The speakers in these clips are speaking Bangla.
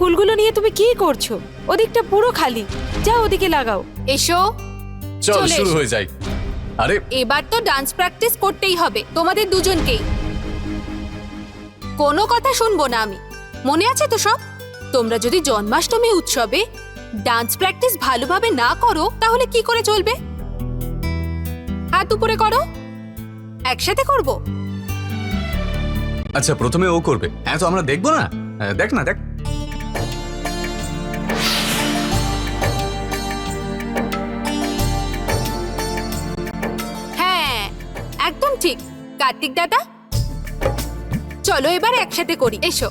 ফুলগুলো নিয়ে তুমি কি করছো? ওদিকটা পুরো খালি, যাও ওদিকে লাগাও। এসো, চল চলে শুরু এসো। হয়ে যাই। আরে এবার তো ডান্স প্র্যাকটিস করতেই হবে তোমাদের দুজনকেই। কোনো কথা শুনবো না আমি, মনে আছে তো সব? তোমরা যদি জন্মাষ্টমী উৎসবে ডান্স প্র্যাকটিস ভালোভাবে না করো তাহলে কি করে চলবে? হাত উপরে করো, একসাথে করবো। আচ্ছা, প্রথমে ও করবে, হ্যাঁ তো আমরা দেখবো না? দেখ না, দেখ। হ্যাঁ, একদম ঠিক। কার্তিক দাদা, চলো এবার একসাথে করি, এসো।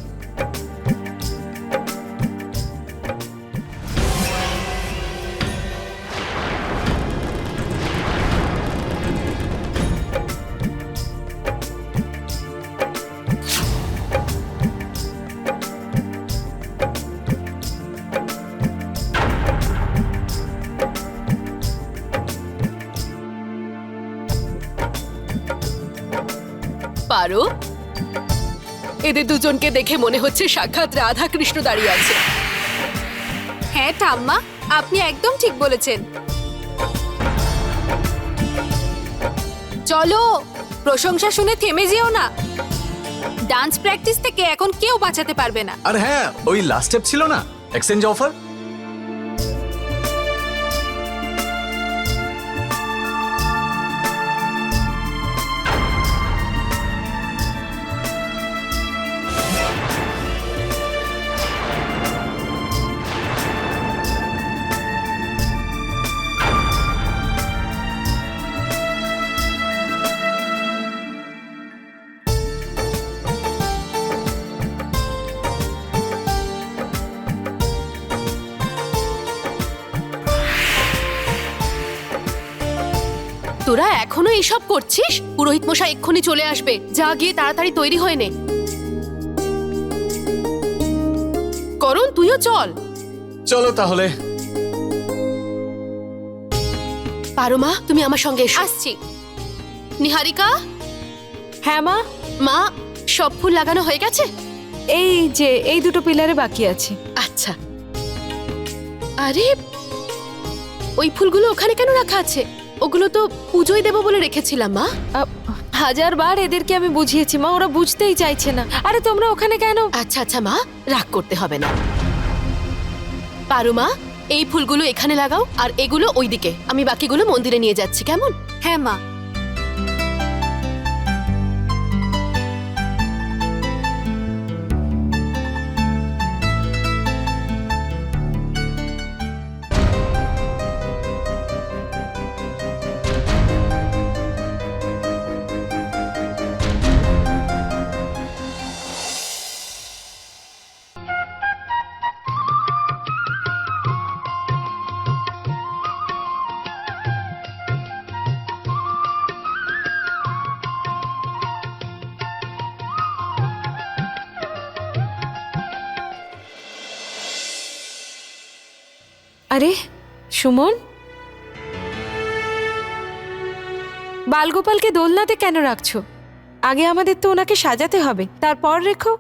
পারো, এদের দুজনকে দেখে মনে হচ্ছে সাক্ষাৎ রাধা কৃষ্ণ দাঁড়িয়ে আছে। হ্যাঁ ঠাম্মা, আপনি একদম ঠিক বলেছেন। চলো, প্রশংসা শুনে থেমে যেও না। ডান্স প্র্যাকটিস থেকে এখন কেউ বাঁচাতে পারবে না। আর হ্যাঁ, ওই লাস্ট স্টেপ ছিল না, এক্সচেঞ্জ অফার। তোরা এখনো এসব করছিস? পুরোহিত মশাই এক্ষুনি চলে আসবে, যা গিয়ে তাড়াতাড়ি তৈরি হয়ে নে। করুন, তুইও চল। চলো তাহলে। পারো মা, তুমি আমার সঙ্গে এসো। আসছি। নিহারিকা, হ্যাঁ মা, মা, সব ফুল লাগানো হয়ে গেছে? এই যে এই দুটো পিলারে বাকি আছে। আচ্ছা। আরে, ওই ফুলগুলো ওখানে কেন রাখা আছে? ওগুলো তো পুজোয় দেবো বলে রেখেছিলাম মা। 1000 বার এদেরকে আমি বুঝিয়েছি মা, ওরা বুঝতেই চাইছে না। আরে তোমরা ওখানে কেন? আচ্ছা আচ্ছা মা, রাগ করতে হবে না। পারো মা, এই ফুলগুলো এখানে লাগাও আর এগুলো ওইদিকে। আমি বাকিগুলো মন্দিরে নিয়ে যাচ্ছি, কেমন? হ্যাঁ মা। আরে সুমন, বালগোপালকে দোলনাতে কেন রাখছো? আগে আমাদের তো ওনাকে সাজাতে হবে, তারপর রেখো।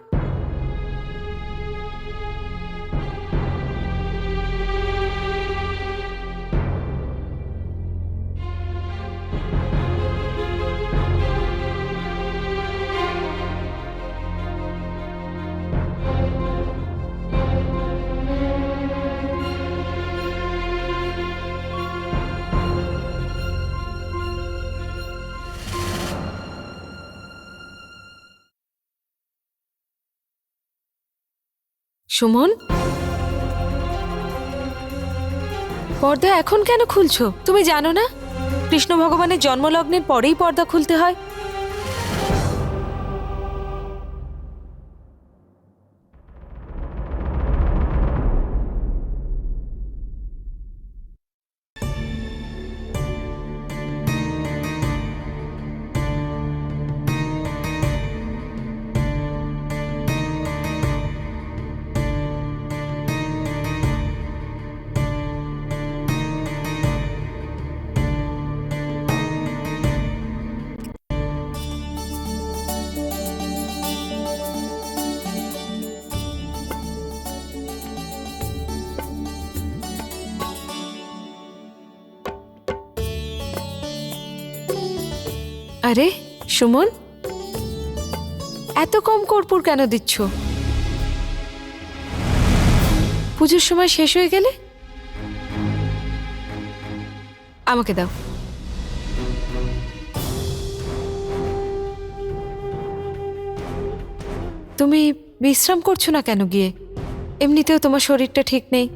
সুমন, পর্দা এখন কেন খুলছো? তুমি জানো না কৃষ্ণ ভগবানের জন্মলগ্নের পরেই পর্দা খুলতে হয়? আরে সুমন, এত কম কর্পূর কেন দিচ্ছ? পুজোর সময় শেষ হয়ে গেলে আমাকে দাও। তুমি বিশ্রাম করছো না কেন গিয়ে? এমনিতেও তোমার শরীরটা ঠিক নেই।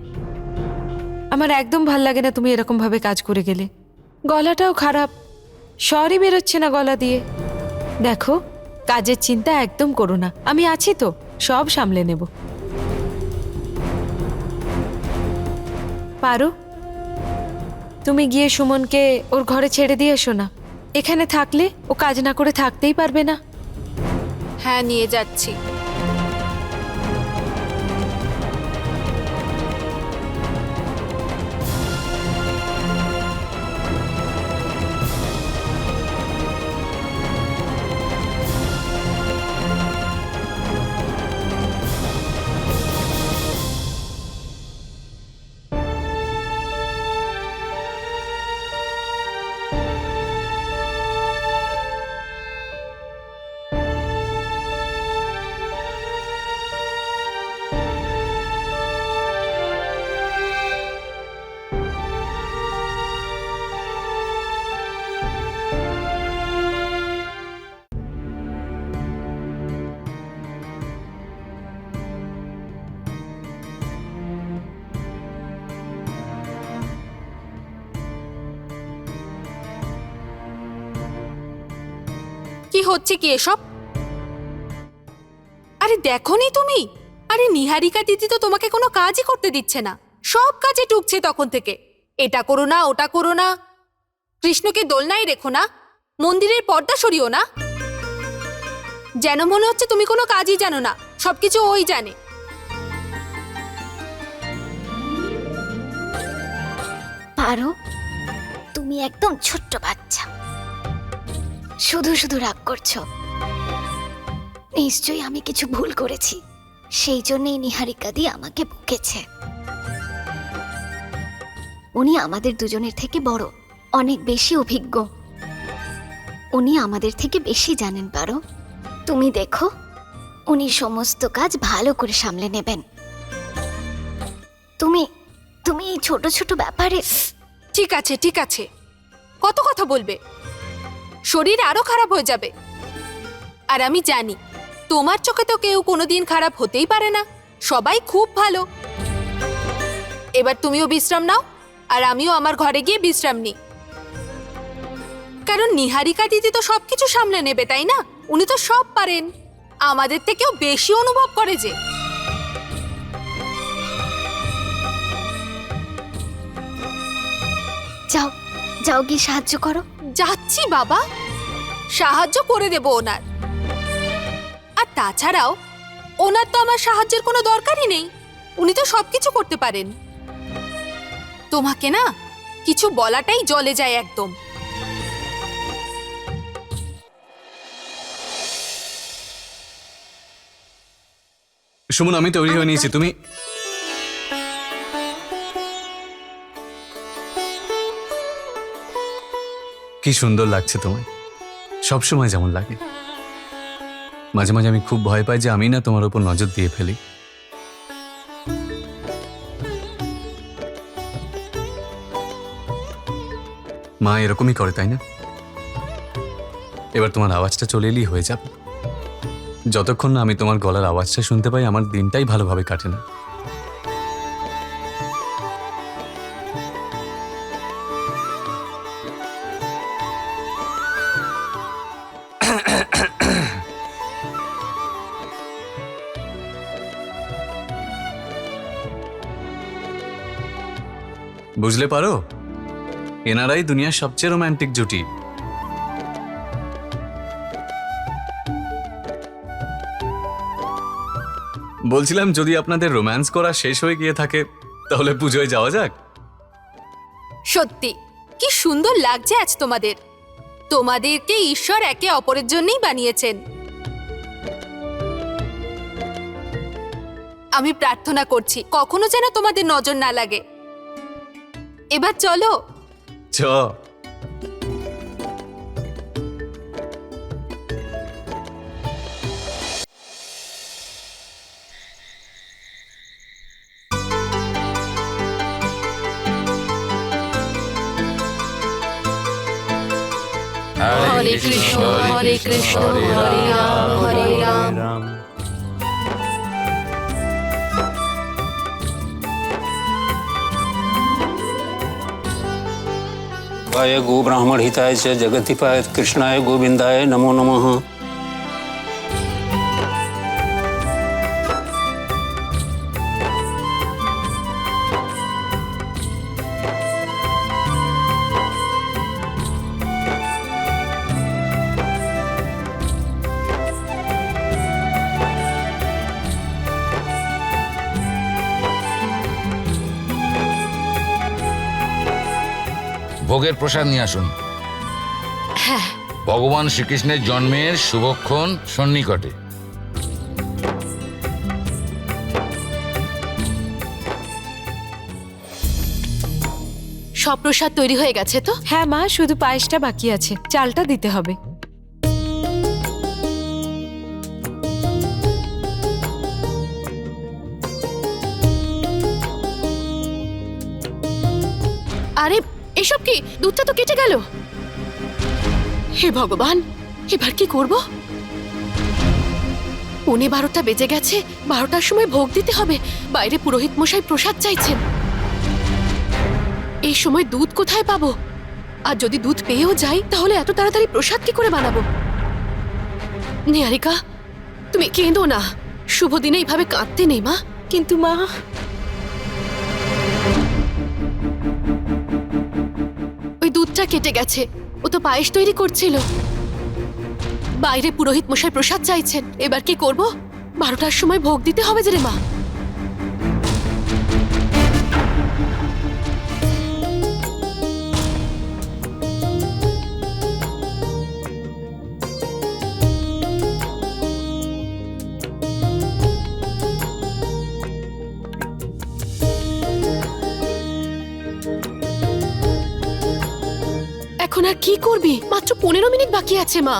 আমার একদম ভাল লাগে না তুমি এরকম ভাবে কাজ করে গেলে। গলাটাও খারাপ, স্বরই বেরোচ্ছে না গলা দিয়ে। দেখো, কাজের চিন্তা একদম করো না, আমি আছি তো, সব সামলে নেব। পারো, তুমি গিয়ে সুমনকে ওর ঘরে ছেড়ে দিয়ে এসো না। এখানে থাকলে ও কাজ না করে থাকতেই পারবে না। হ্যাঁ, নিয়ে যাচ্ছি। কি হচ্ছে কি এসব? আরে দেখোনি তুমি? আরে নিহারিকা দিদি তো তোমাকে কোনো কাজই করতে দিচ্ছে না, সব কাজে টুকছে তখন থেকে। এটা করো না, ওটা করো না, কৃষ্ণকে দোলনায় রেখো না, মন্দিরের পর্দা সরিও না। যেন মনে হচ্ছে তুমি কোনো কাজই জানো না, সবকিছু ওই জানে। পারো, তুমি একদম ছোট্ট বাচ্চা, শুধু শুধু রাগ করছো। নিশ্চয়ই আমি কিছু ভুল করেছি, সেই জন্যই নিহারিকা দি আমাকে বকেছে। উনি আমাদের দুজনের থেকে বড়, অনেক বেশি অভিজ্ঞ। উনি আমাদের থেকে বেশি জানেন। পারো, তুমি দেখো, উনি সমস্ত কাজ ভালো করে সামলে নেবেন। তুমি তুমি এই ছোট ছোট ব্যাপারে। ঠিক আছে, ঠিক আছে, কত কথা বলবে? শরীর আরো খারাপ হয়ে যাবে। আর আমি জানি তোমার চোখে তো কেউ কোনোদিন খারাপ হতেই পারে না, সবাই খুব ভালো। এবার তুমিও বিশ্রাম নাও, আর আমিও আমার ঘরে গিয়ে বিশ্রাম নিই। কারণ নিহারিকা দিদি তো সবকিছু সামলে নেবে, তাই না? উনি তো সব পারেন, আমাদের থেকেও বেশি অনুভব করে যে। যাও যাও, গিয়ে সাহায্য করো। যাচ্ছি বাবা, সাহায্য করে দেব ওনার। আর তাছাড়াও ওনার তো আমার সাহায্যের কোনো দরকারই নেই, উনি তো সবকিছু করতে পারেন। তোমাকে না কিছু বলাটাই জলে যায় একদম। সুমন, আমি তৈরি হয়ে নিয়েছি, তুমি কি সুন্দর লাগছে তোমায়, সবসময় যেমন লাগে। মাঝে মাঝে আমি খুব ভয় পাই যে আমি না তোমার উপর নজর দিয়ে ফেলি। মা এরকমই করে, তাই না? এবার তোমার আওয়াজটা চলে এলেই হয়ে যাবে। যতক্ষণ না আমি তোমার গলার আওয়াজটা শুনতে পাই, আমার দিনটাই ভালোভাবে কাটে না। বুঝলে পারো, এনারাই দুনিয়ার সবচেয়ে রোমান্টিক জুটি। বলছিলাম, যদি আপনাদের রোম্যান্স করা শেষ হয়ে গিয়ে থাকে তাহলে পুজোয় যাওয়া যাক। সত্যি কি সুন্দর লাগছে আজ তোমাদের। তোমাদেরকে ঈশ্বর একে অপরের জন্যই বানিয়েছেন। আমি প্রার্থনা করছি কখনো যেন তোমাদের নজর না লাগে। এবার চলো। চ হরে কৃষ্ণ হরে কৃষ্ণ হরে রাম হরে রাম। वाय गो ब्राह्मण हिताय च जगतिपाय कृष्णाय गोविंदाय नमो नमः। ভোগের প্রসাদ নিয়ে আসুন। হ্যাঁ, ভগবান শ্রীকৃষ্ণের জন্মের শুভক্ষণ সন্নিকটে। সব প্রসাদ তৈরি হয়ে গেছে তো? হ্যাঁ মা, শুধু পায়েসটা বাকি আছে, চালটা দিতে হবে। আরে এসব কি? দুধটা তো কেটে গেল। হে ভগবান, এবার কি করব? 12:30 বেজে গেছে, 12টার সময় ভোগ দিতে হবে। বাইরে পুরোহিত মশাই প্রসাদ চাইছেন। এই সময় দুধ কোথায় পাবো? আর যদি দুধ পেয়েও যাই তাহলে এত তাড়াতাড়ি প্রসাদ কি করে বানাবো? নিহারিকা, তুমি কেঁদো না। শুভ দিনে এইভাবে কাঁদতে নেই মা। কিন্তু মা, ওই দুধটা কেটে গেছে, ও তো পায়েস তৈরি করছিল। বাইরে পুরোহিত মশাই প্রসাদ চাইছেন, এবার কি করব? 12টার সময় ভোগ দিতে হবে যে রে মা। এখন আর কি করবি? মাত্র 15 মিনিট বাকি আছে মা।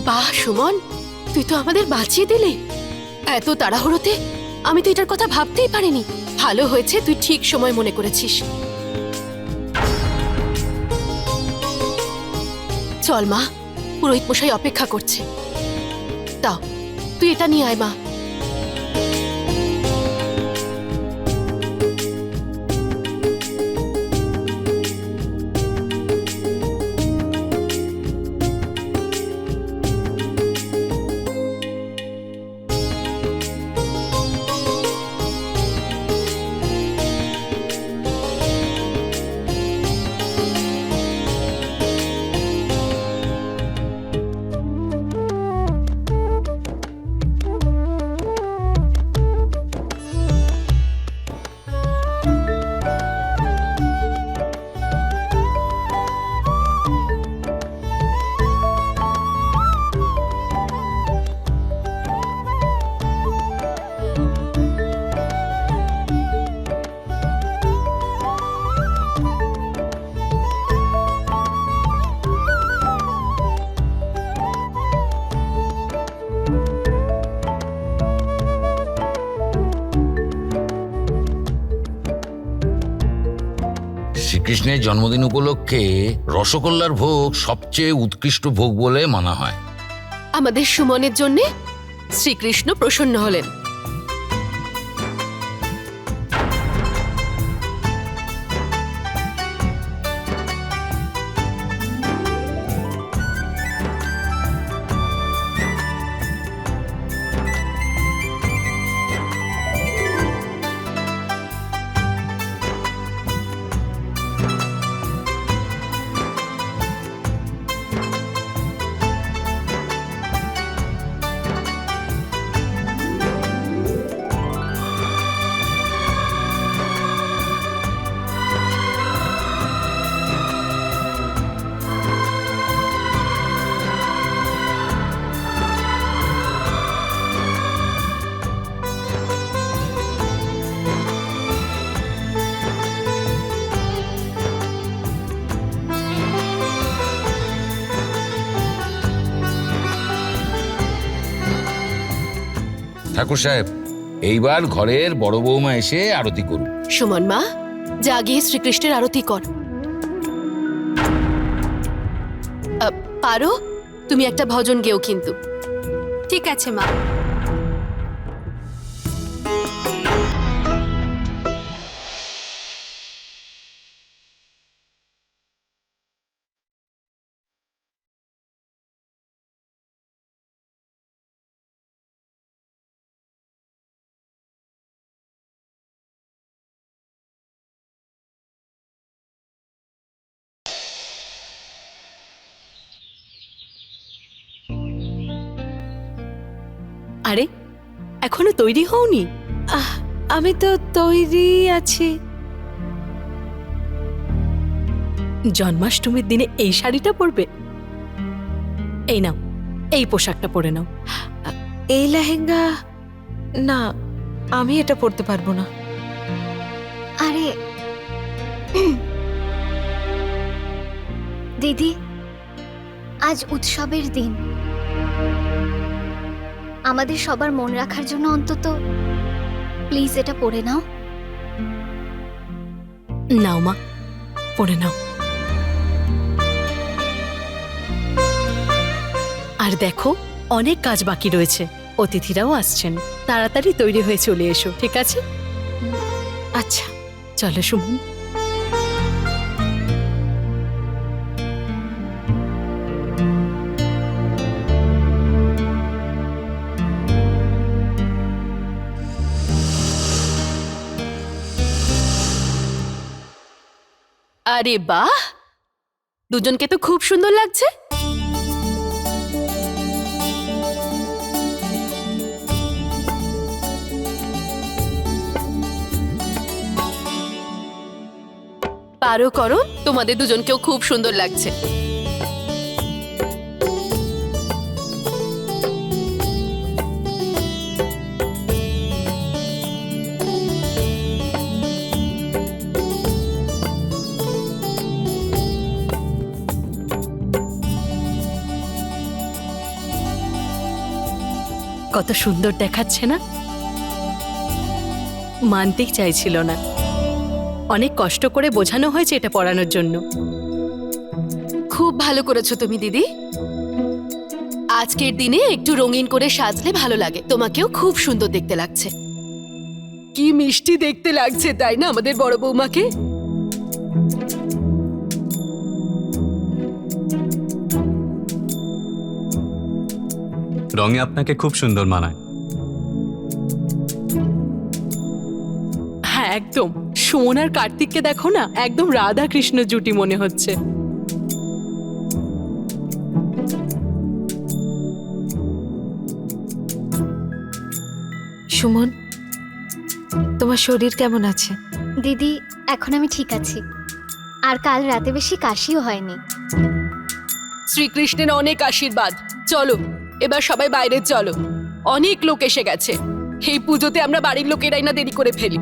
বাহ সুমন, তুই তো আমাদের বাঁচিয়ে দিলি। এত তাড়াহুড়োতে আমি তো এটার কথা ভাবতেই পারিনি। ভালো হয়েছে তুই ঠিক সময় মনে করেছিস। চল মা, পুরোহিত মশাই অপেক্ষা করছে। দাও, তুই এটা নিয়ে আয় মা। শ্রীকৃষ্ণের জন্মদিন উপলক্ষে রসগোল্লার ভোগ সবচেয়ে উৎকৃষ্ট ভোগ বলে মানা হয়। আমাদের সুমনের জন্য শ্রীকৃষ্ণ প্রসন্ন হলেন। ঠাকুর সাহেব, এইবার ঘরের বড় বৌমা এসে আরতি করুন। সুমন মা, যা গিয়ে শ্রীকৃষ্ণের আরতি কর। পারো, তুমি একটা ভজন গেও কিন্তু। ঠিক আছে মা। আরে, এখনো তৈরি হওনি? আমি তো তৈরি আছি। জন্মাষ্টমীর দিনে এই শাড়িটা পরবে? এই নাও, এই পোশাকটা পরে নাও। এই লেহেঙ্গা না, আমি এটা পরতে পারবো না। আরে দিদি, আজ উৎসবের দিন। আমাদের সবার মন রাখার জন্য অন্তত প্লিজ এটা পরে নাও। নাও মা, পরে নাও। আর দেখো, অনেক কাজ বাকি রয়েছে, অতিথিরাও আসছেন। তাড়াতাড়ি তৈরি হয়ে চলে এসো, ঠিক আছে? আচ্ছা, চলো সুমন। আরে বাহ, দুজনকে তো খুব সুন্দর লাগছে। পারো করো, তোমাদের দুজনকেও খুব সুন্দর লাগছে। কত সুন্দর দেখাচ্ছে না? মানতেই চাইছিল না। অনেক কষ্ট করে বোঝানো হয়েছে এটা পড়ানোর জন্য। খুব ভালো করেছো তুমি দিদি। আজকের দিনে একটু রঙিন করে সাজলে ভালো লাগে। তোমাকেও খুব সুন্দর দেখতে লাগছে। কি মিষ্টি দেখতে লাগছে, তাই না আমাদের বড় বৌমাকে? রঙে আপনাকে খুব সুন্দর মানায়। হ্যাঁ, একদম। সুমন আর কার্তিককে দেখো না, একদম রাধা কৃষ্ণ জুটি মনে হচ্ছে। সুমন, তোমার শরীর কেমন আছে? দিদি, এখন আমি ঠিক আছি। আর কাল রাতে বেশি কাশিও হয়নি। শ্রীকৃষ্ণের অনেক আশীর্বাদ। চলো এবার সবাই বাইরে চলো, অনেক লোক এসে গেছে। এই পুজোতে আমরা বাড়ির লোকেরাই না দেরি করে ফেলি।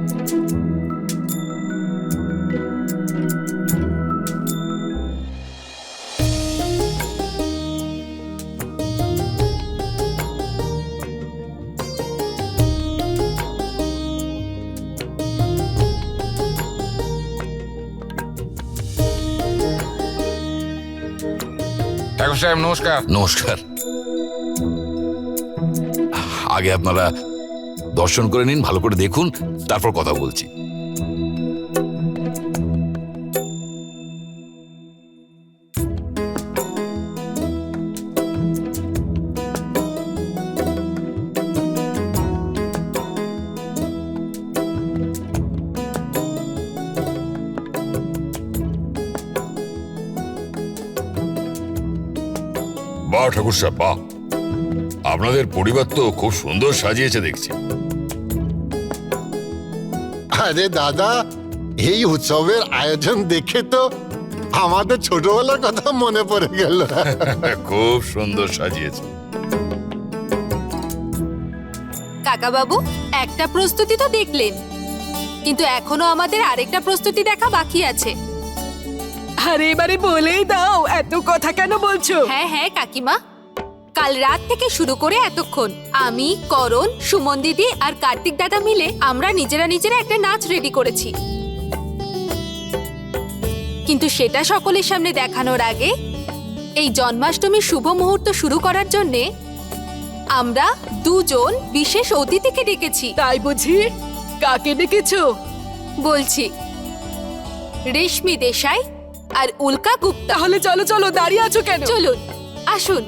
ঠাকুর সাহেব নমস্কার। নমস্কার। আগে আপনারা দর্শন করে নিন, ভালো করে দেখুন, তারপর কথা বলছি। বাহ ঠাকুর সাহেব, বাহ, আপনাদের পরিবার তো খুব সুন্দর সাজিয়েছে দেখছি। আরে দাদা, এই উৎসবের আয়োজন দেখে তো আমাদের ছোটবেলার কথা মনে পড়ে গেল। খুব সুন্দর সাজিয়েছে। কাকা বাবু, একটা প্রস্তুতি তো দেখলেন, কিন্তু এখনো আমাদের আরেকটা প্রস্তুতি দেখা বাকি আছে। আরে এবারে বলেই দাও, এত কথা কেন বলছো? হ্যাঁ হ্যাঁ কাকিমা, কাল রাত থেকে শুরু করে এতক্ষণ আমি, করণ, সুমন দিদি আর কার্তিক দাদা মিলে আমরা নিজেরা একটা নাচ রেডি করেছি। কিন্তু সেটা সকলের সামনে দেখানোর আগে এই জন্মাষ্টমীর শুভ মুহূর্ত শুরু করার জন্যে আমরা দুজন বিশেষ অতিথিকে ডেকেছি। তাই বুঝি? কাকে ডেকেছো? বলছি, রেশমি দেশাই আর উল্কা গুপ্তা। তাহলে চলো চলো, দাঁড়িয়ে আছো কেন? চলুন, আসুন।